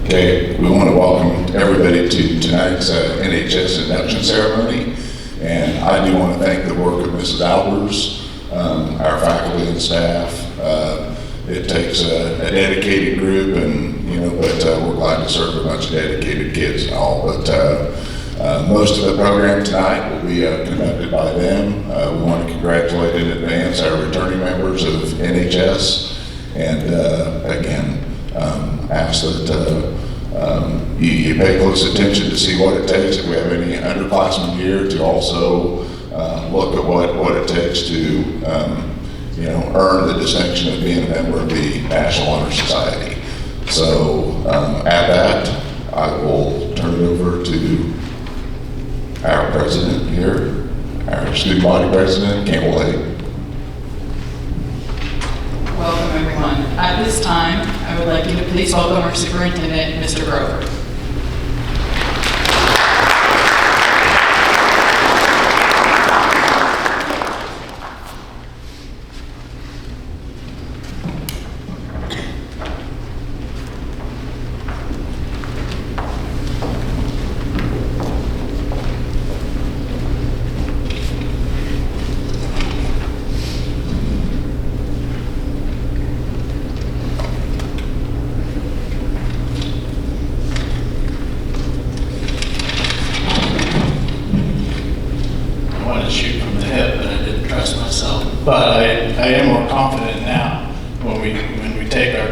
Okay, we want to welcome everybody to tonight's NHS Induction Ceremony, and I do want to thank the work of Mrs. Albers, our faculty and staff. It takes a dedicated group, and but we're glad to serve a bunch of dedicated kids and all. But most of the program tonight will be conducted by them. We want to congratulate in advance our returning members of NHS, and again, ask that you pay close attention to see what it takes if we have any underclassmen here, to also look at what it takes to earn the distinction of being a member of the National Honor Society. So at that, I will turn it over to our president here, our student body president, Campbell Hay. Welcome, everyone. At this time, I would like you to please welcome our superintendent, Mr. Grover. But I am more confident now when we take our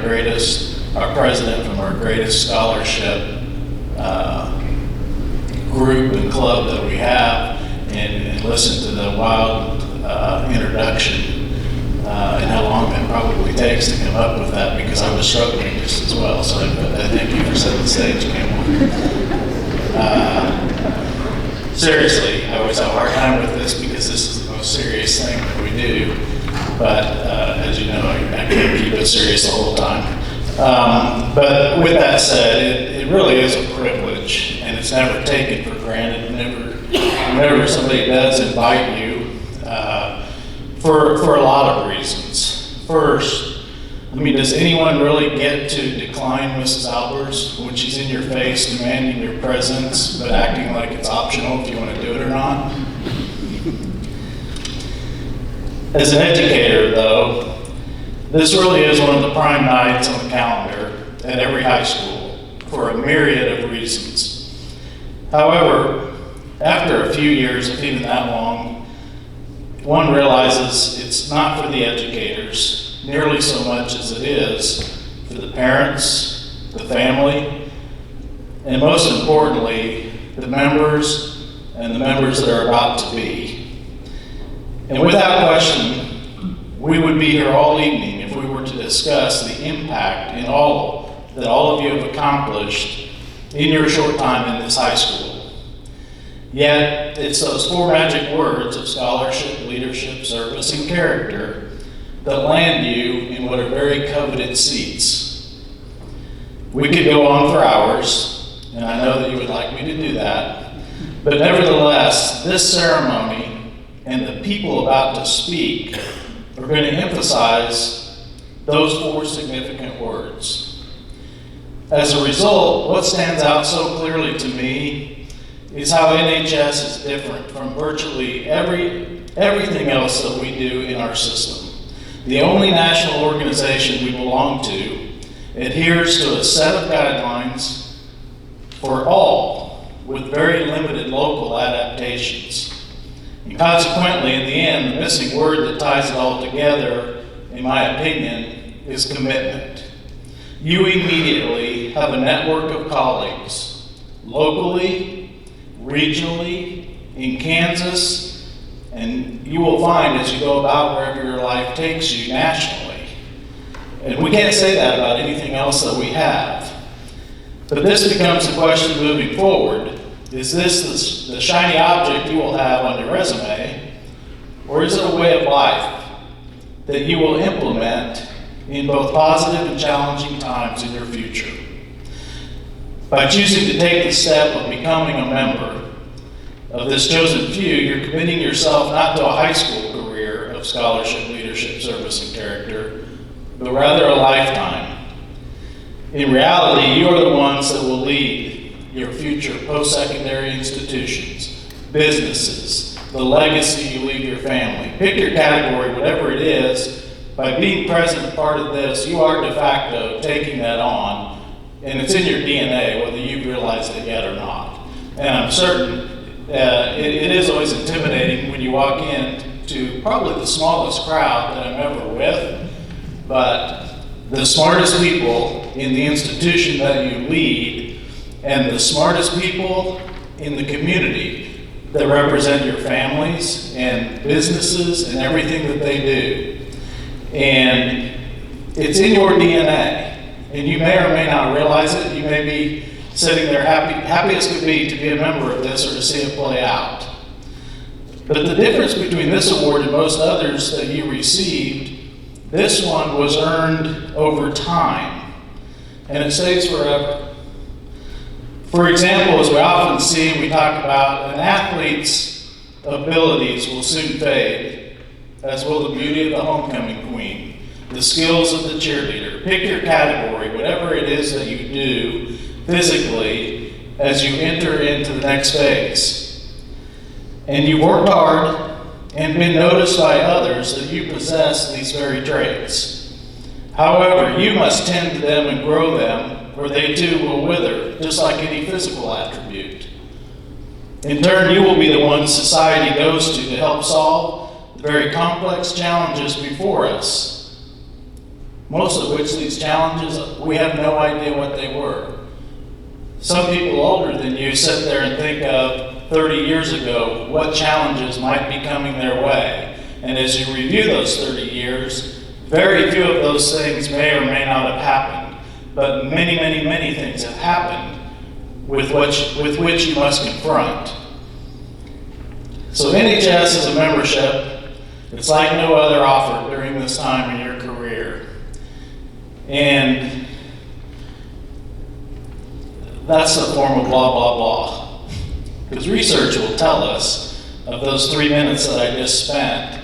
president from our greatest scholarship group and club that we have, and listen to the wild introduction and how long that probably takes to come up with that, because I was struggling just as well. So I thank you for setting the stage, Campbell. Seriously, I always have a hard time with this because this is the most serious thing that we do. But as you know, I can't keep it serious the whole time. But with that said, it really is a privilege, and it's never taken for granted. Whenever somebody does invite you, for a lot of reasons. First, does anyone really get to decline Mrs. Albers when she's in your face demanding your presence, but acting like it's optional if you want to do it or not? As an educator, though, this really is one of the prime nights on the calendar at every high school for a myriad of reasons. However, after a few years, if even that long, one realizes it's not for the educators nearly so much as it is for the parents, the family, and most importantly, the members and the members that are about to be. And without question, we would be here all evening if we were to discuss the impact that all of you have accomplished in your short time in this high school. Yet, it's those four magic words of scholarship, leadership, service, and character that land you in what are very coveted seats. We could go on for hours, and I know that you would like me to do that, but nevertheless, this ceremony and the people about to speak are going to emphasize those four significant words. As a result, what stands out so clearly to me is how NHS is different from virtually everything else that we do in our system. The only national organization we belong to adheres to a set of guidelines for all, with very limited local adaptations. And consequently, in the end, the missing word that ties it all together, in my opinion, is commitment. You immediately have a network of colleagues, locally, regionally, in Kansas, and you will find as you go about wherever your life takes you nationally. And we can't say that about anything else that we have. But this becomes the question moving forward. Is this the shiny object you will have on your resume, or is it a way of life that you will implement in both positive and challenging times in your future? By choosing to take the step of becoming a member of this chosen few, you're committing yourself not to a high school career of scholarship, leadership, service, and character, but rather a lifetime. In reality, you are the ones that will lead your future post-secondary institutions, businesses, the legacy you leave your family. Pick your category, whatever it is. By being present part of this, you are de facto taking that on, and it's in your DNA, whether you realize it yet or not. And I'm certain it is always intimidating when you walk in to probably the smallest crowd that I'm ever with, but the smartest people in the institution that you lead and the smartest people in the community that represent your families and businesses and everything that they do. And it's in your DNA, and you may or may not realize it. You may be sitting there happy as could be to be a member of this or to see it play out. But the difference between this award and most others that you received, this one was earned over time, and it stays forever. For example, as we often see, we talk about an athlete's abilities will soon fade, as will the beauty of the homecoming queen, the skills of the cheerleader. Pick your category, whatever it is that you do physically as you enter into the next phase. And you worked hard and been noticed by others that you possess these very traits. However, you must tend to them and grow them, or they too will wither, just like any physical attribute. In turn, you will be the one society goes to help solve the very complex challenges before us, most of which these challenges, we have no idea what they were. Some people older than you sit there and think of 30 years ago what challenges might be coming their way. And as you review those 30 years, very few of those things may or may not have happened, but many, many, many things have happened with which you must confront. So NHS is a membership. It's like no other offered during this time in your career. And that's the form of blah, blah, blah. Because research will tell us, of those 3 minutes that I just spent,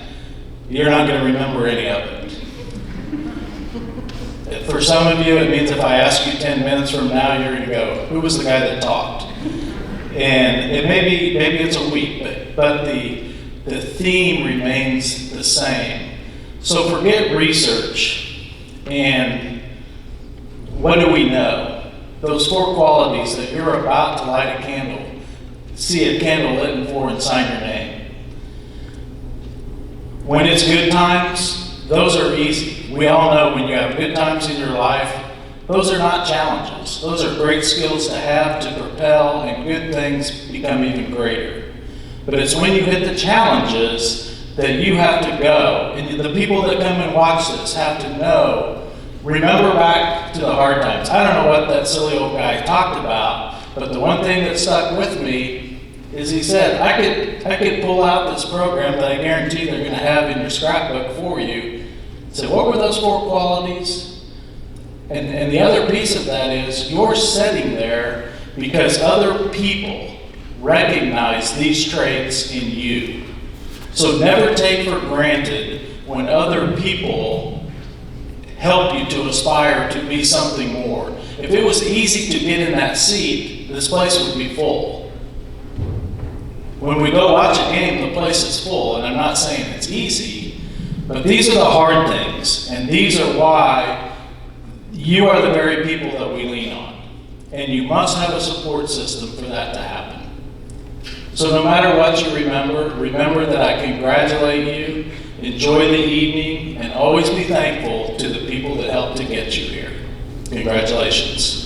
you're not going to remember any of it. For some of you, it means if I ask you 10 minutes from now, you're going to go, who was the guy that talked? And it maybe it's a week, but the theme remains the same. So forget research, and what do we know? Those 4 qualities that you're about to light a candle, see a candle lit for, and sign your name. When it's good times, those are easy. We all know when you have good times in your life, those are not challenges. Those are great skills to have to propel, and good things become even greater. But it's when you hit the challenges that you have to go, and the people that come and watch this have to know, remember back to the hard times. I don't know what that silly old guy talked about, but the one thing that stuck with me is he said, I could pull out this program that I guarantee they're going to have in your scrapbook for you. So what were those 4 qualities? And the other piece of that is you're sitting there because other people recognize these traits in you. So never take for granted when other people help you to aspire to be something more. If it was easy to get in that seat, this place would be full. When we go watch a game, the place is full, and I'm not saying it's easy, but these are the hard things, and these are why you are the very people that we lean on. And you must have a support system for that to happen. So no matter what you remember that I congratulate you, enjoy the evening, and always be thankful to the people that helped to get you here. Congratulations.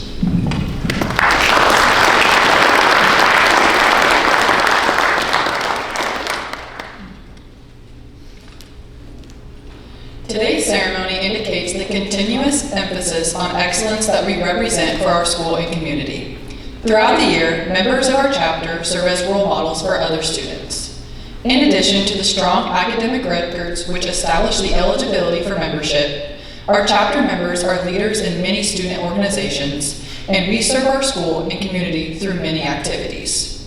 Today's ceremony indicates the continuous emphasis on excellence that we represent for our school and community. Throughout the year, members of our chapter serve as role models for other students. In addition to the strong academic records which establish the eligibility for membership, our chapter members are leaders in many student organizations, and we serve our school and community through many activities.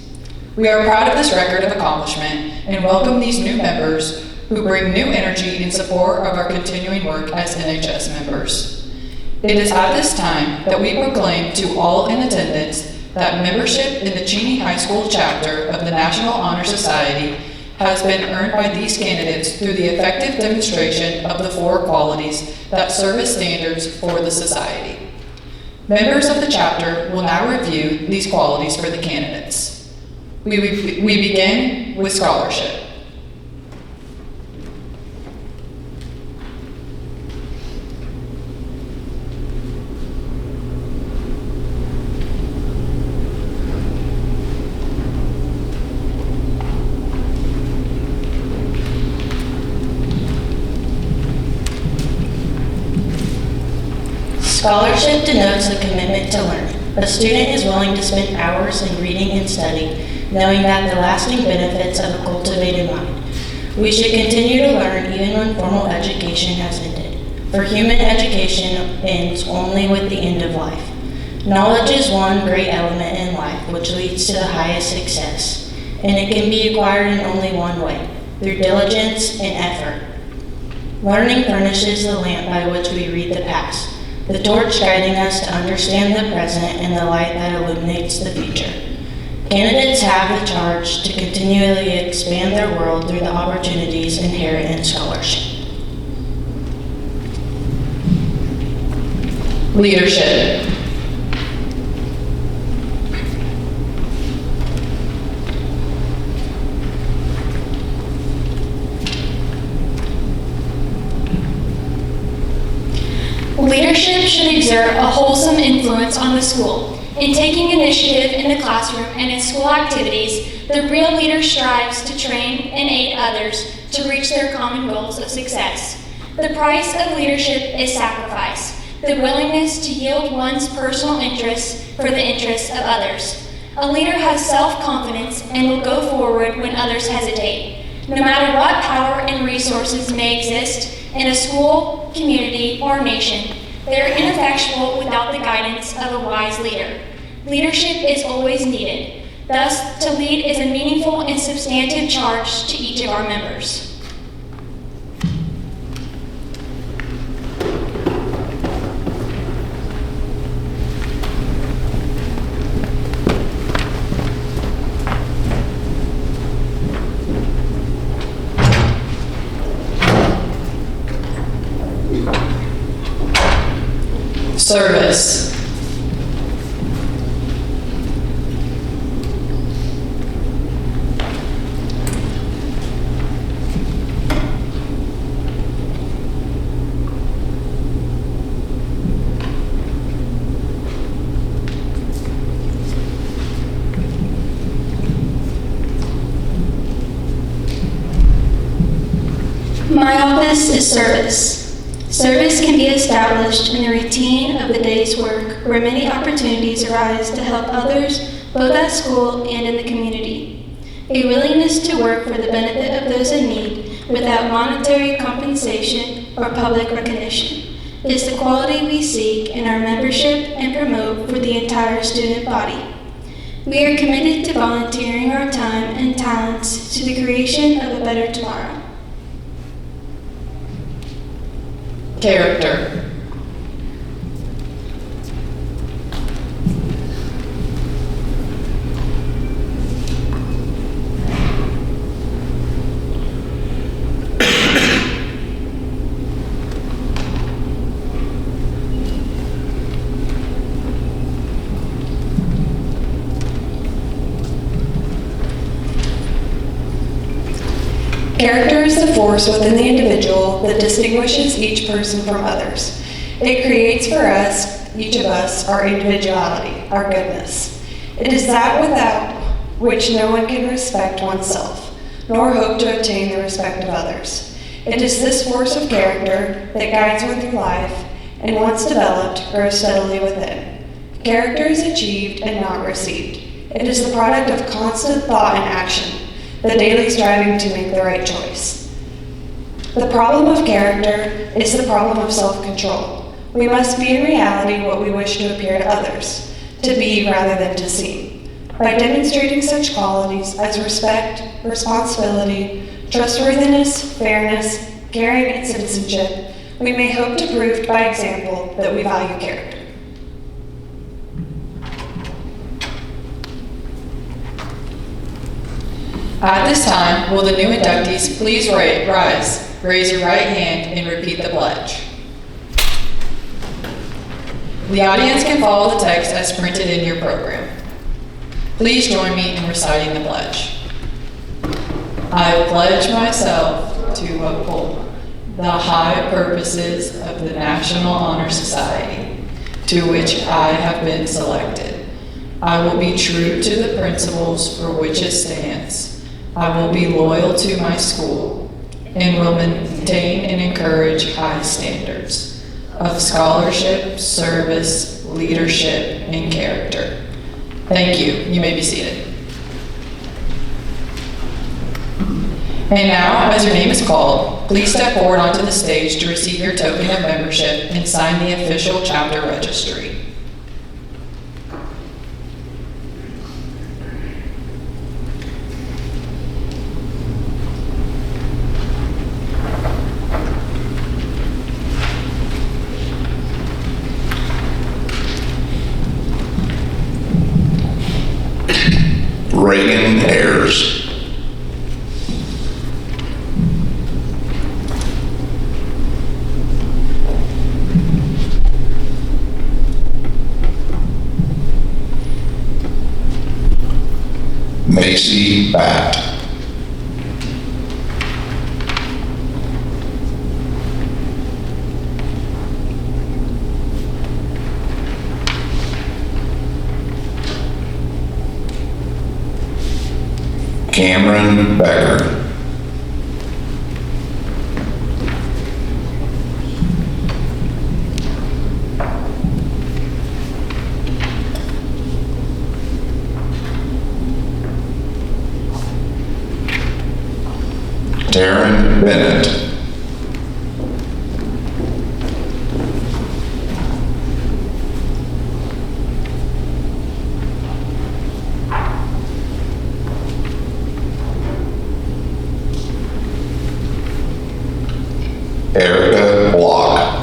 We are proud of this record of accomplishment and welcome these new members who bring new energy in support of our continuing work as NHS members. It is at this time that we proclaim to all in attendance that membership in the Cheney High School chapter of the National Honor Society has been earned by these candidates through the effective demonstration of the 4 qualities that serve as standards for the society. Members of the chapter will now review these qualities for the candidates. We begin with scholarship. Scholarship denotes a commitment to learn. A student is willing to spend hours in reading and studying, knowing that the lasting benefits of a cultivated mind. We should continue to learn even when formal education has ended, for human education ends only with the end of life. Knowledge is one great element in life which leads to the highest success, and it can be acquired in only one way, through diligence and effort. Learning furnishes the lamp by which we read the past, the torch guiding us to understand the present and the light that illuminates the future. Candidates have the charge to continually expand their world through the opportunities inherent in scholarship. Leadership. Leadership should exert a wholesome influence on the school. In taking initiative in the classroom and in school activities, the real leader strives to train and aid others to reach their common goals of success. The price of leadership is sacrifice, the willingness to yield one's personal interests for the interests of others. A leader has self-confidence and will go forward when others hesitate. No matter what power and resources may exist in a school, community, or nation, they are ineffectual without the guidance of a wise leader. Leadership is always needed. Thus, to lead is a meaningful and substantive charge to each of our members. Service. My office is service. Service can be established in the routine of the day's work, where many opportunities arise to help others, both at school and in the community. A willingness to work for the benefit of those in need without monetary compensation or public recognition is the quality we seek in our membership and promote for the entire student body. We are committed to volunteering our time and talents to the creation of a better tomorrow. Character. Character is the force within the individual that distinguishes each person from others. It creates for us, each of us, our individuality, our goodness. It is that without which no one can respect oneself, nor hope to obtain the respect of others. It is this force of character that guides one through life, and once developed, grows steadily within. Character is achieved and not received. It is the product of constant thought and action, the daily striving to make the right choice. The problem of character is the problem of self-control. We must be in reality what we wish to appear to others, to be rather than to seem. By demonstrating such qualities as respect, responsibility, trustworthiness, fairness, caring, and citizenship, We may hope to prove by example that we value character. At this time, will the new inductees please rise, raise your right hand, and repeat the pledge. The audience can follow the text as printed in your program. Please join me in reciting the pledge. I pledge myself to uphold the high purposes of the National Honor Society, to which I have been selected. I will be true to the principles for which it stands. I will be loyal to my school and will maintain and encourage high standards of scholarship, service, leadership, and character. Thank you. You may be seated. And now, as your name is called, please step forward onto the stage to receive your token of membership and sign the official chapter registry. Reagan Ayers. Macy Batt. Cameron Becker. Darren Bennett. Erica Block.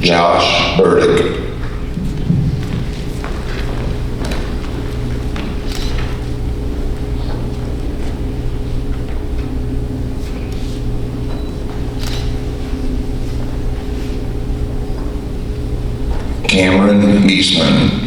Josh Burdick. Cameron Eastman.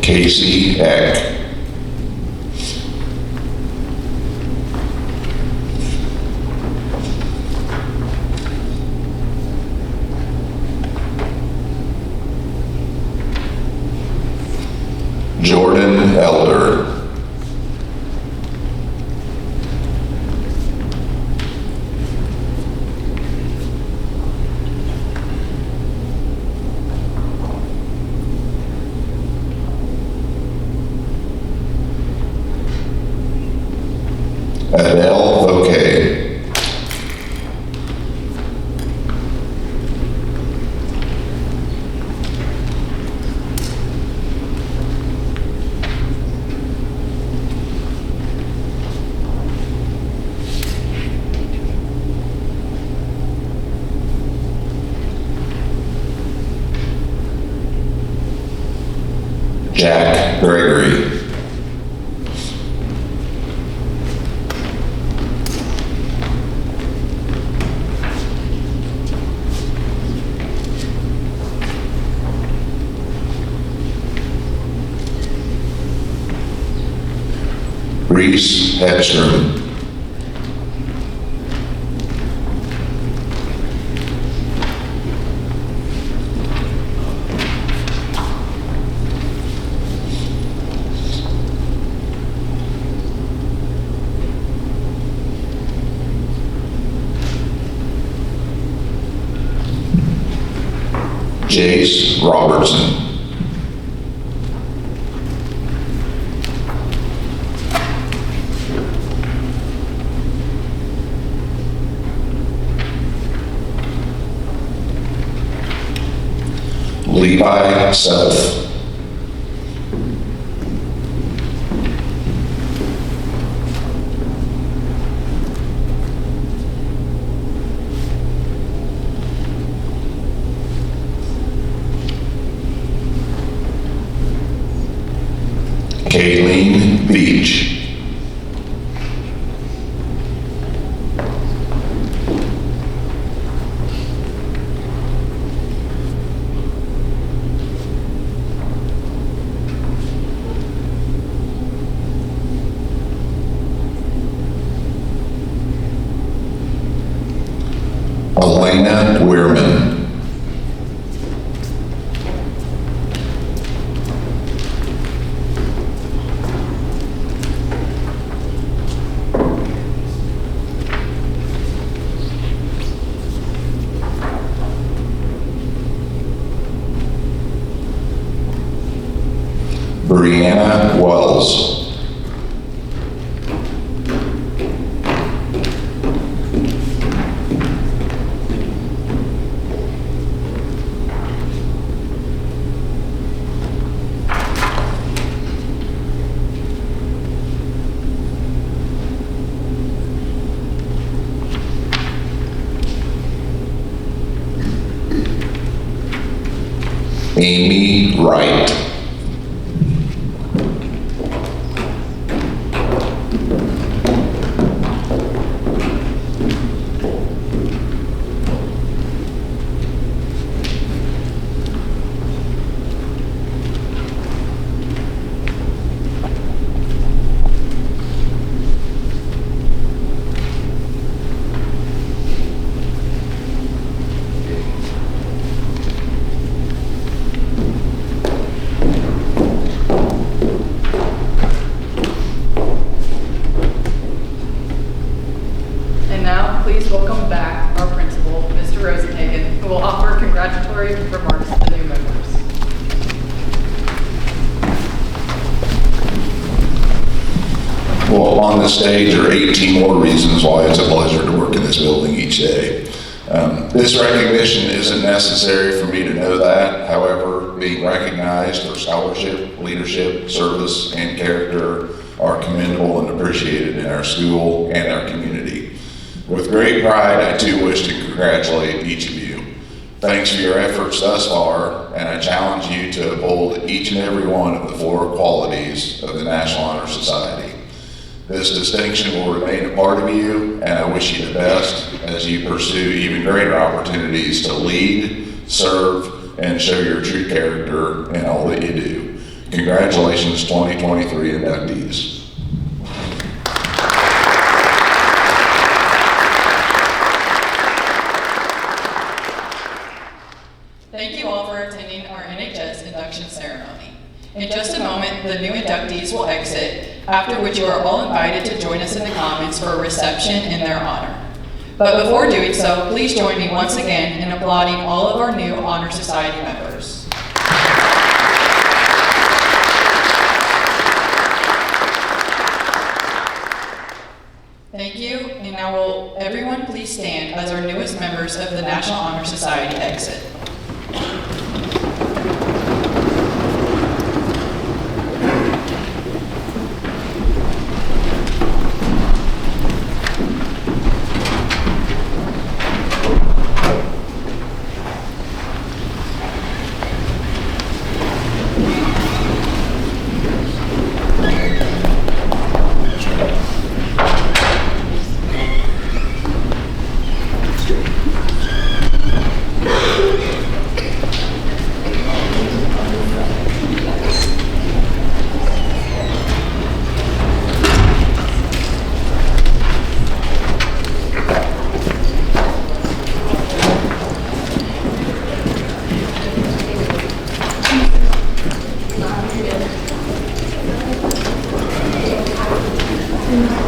Casey Eck. Jordan Elder. Adele Bouquet. Jack Gregory. Reese Hedstrom. Jace Robertson. Levi Self. Kayleen Beach. Elena Weirman. Brianna Wells. Amy Wright. Please welcome back our principal, Mr. Rosenhagen, who will offer congratulatory remarks to the new members. Well, on the stage are 18 more reasons why it's a pleasure to work in this building each day. This recognition isn't necessary for me to know that. However, being recognized for scholarship, leadership, service, and character are commendable and appreciated in our school and our community. With great pride, I too wish to congratulate each of you. Thanks for your efforts thus far, and I challenge you to uphold each and every one of the 4 qualities of the National Honor Society. This distinction will remain a part of you, and I wish you the best as you pursue even greater opportunities to lead, serve, and show your true character in all that you do. Congratulations, 2023 inductees. Thank you all for attending our NHS Induction Ceremony. In just a moment, the new inductees will exit, after which you are all invited to join us in the Commons for a reception in their honor. But before doing so, please join me once again in applauding all of our new Honor Society members. Thank you, and now will everyone please stand as our newest members of the National Honor Society exit. Mm-hmm.